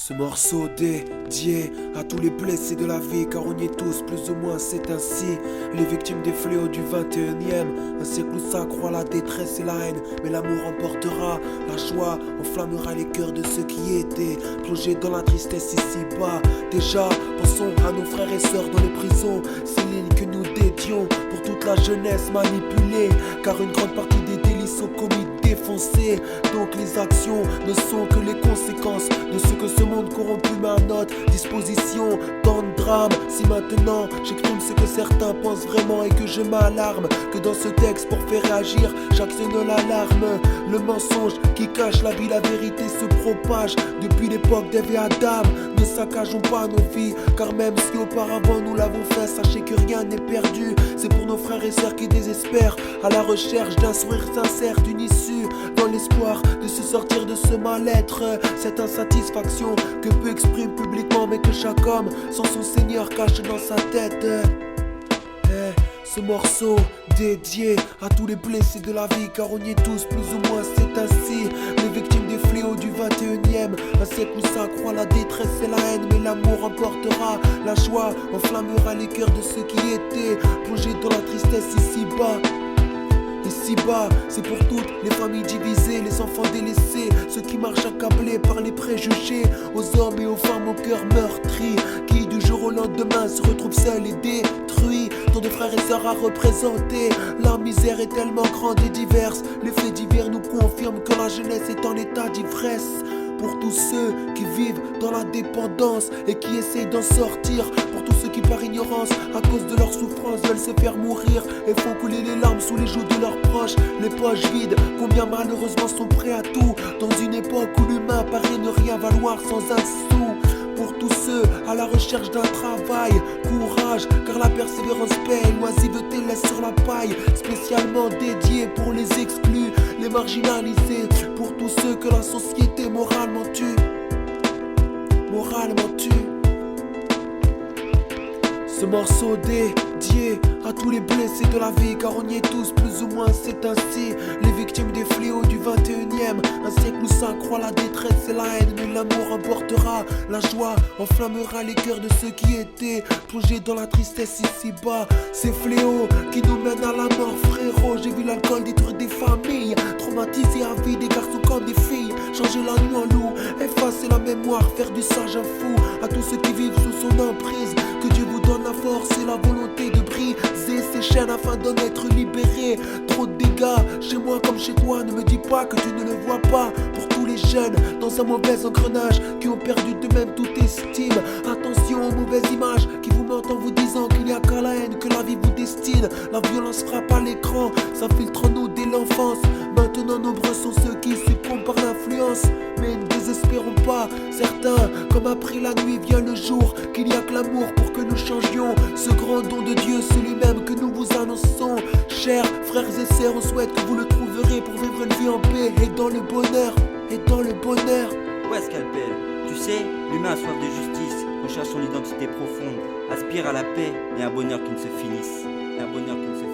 Ce morceau dédié à tous les blessés de la vie, car on y est tous, plus ou moins c'est ainsi. Les victimes des fléaux du 21e, un siècle où s'accroît la détresse et la haine. Mais l'amour emportera, la joie enflammera les cœurs de ceux qui étaient plongés dans la tristesse ici-bas. Déjà, pensons à nos frères et sœurs dans les prisons, ces lignes que nous dédions pour toute la jeunesse manipulée, car une grande partie des délits sont commis défoncés. Donc les actions ne sont que les conséquences de ce que ce monde corrompu met à notre disposition. Tant de drames, si maintenant j'exprime ce que certains pensent vraiment et que je m'alarme, que dans ce texte pour faire réagir j'actionne l'alarme. Le mensonge qui cache la vie, la vérité se propage depuis l'époque d'Ève et Adam. Ne saccageons pas nos vies, car même si auparavant nous l'avons fait, sachez que rien n'est perdu. C'est pour nos frères et sœurs qui désespèrent, à la recherche d'un sourire sincère, d'une issue, dans l'espoir de se sortir de ce mal-être. Cette insatisfaction que peu exprime publiquement, mais que chaque homme sans son Seigneur cache dans sa tête. Ce morceau dédié à tous les blessés de la vie, car on y est tous, plus ou moins c'est ainsi. Les victimes des fléaux du 21e, un siècle où s'accroît la détresse et la haine. Mais l'amour emportera, la joie enflammera les cœurs de ceux qui étaient plongés dans la tristesse ici-bas. Ici-bas, c'est pour toutes les familles divisées, les enfants délaissés, ceux qui marchent accablés par les préjugés, aux hommes et aux femmes au cœur meurtri, qui du jour au lendemain se retrouvent seuls et détruits. Tant de frères et sœurs à représenter, la misère est tellement grande et diverse. Les faits divers nous confirment que la jeunesse est en état d'ivresse. Pour tous ceux qui vivent dans la dépendance et qui essayent d'en sortir, pour tous ceux qui par ignorance, à cause de leur souffrance, veulent se faire mourir et font couler les larmes sous les joues de leurs proches, les poches vides, combien malheureusement sont prêts à tout, dans une époque où l'humain paraît ne rien valoir sans un sou. Pour tous ceux à la recherche d'un travail, courage, car la persévérance paie, l'oisiveté laisse sur la paille, spécialement dédié pour les exclus, les marginalisés, pour tous ceux que la société moralement tue. Moralement tue. Ce morceau dédié à tous les blessés de la vie, car on y est tous, plus ou moins c'est ainsi. Les victimes des fléaux du 21e, un siècle où s'accroît la détresse et la haine. Mais l'amour emportera, la joie enflammera les cœurs de ceux qui étaient plongés dans la tristesse ici-bas. Ces fléaux qui nous mènent à la mort, frérot. J'ai vu l'alcool détruire des familles, traumatiser à vie des garçons comme des filles, changer la nuit en loup, effacer la mémoire, faire du sage un fou. À tous ceux qui vivent sous son emprise, que Dieu vous donne la force et la volonté de briser ces chaînes afin d'en être libérés. Trop de dégâts, chez moi comme chez toi, ne me dis pas que tu ne le vois pas. Pour tous les jeunes dans un mauvais engrenage, qui ont perdu de même toute estime. Attention aux mauvaises images qui vous mentent en vous disant qu'il n'y a qu'à la haine que la vie vous destine. La violence frappe à l'écran, ça filtre en nous dès l'enfance. Maintenant nombreux sont ceux qui succombent par l'influence. Mais ne désespérons pas, certains, comme après la nuit vient le jour, qu'il n'y a que l'amour pour que nous changions. Ce grand don de Dieu, celui-même que nous vous annonçons. Chers frères et sœurs, on souhaite que vous le trouverez pour vivre une vie en paix et dans le bonheur. Et dans le bonheur. Ouais, Scalpel, tu sais, l'humain a soif de justice, recherche son identité profonde, aspire à la paix et un bonheur qui ne se finisse. Et un bonheur qui ne se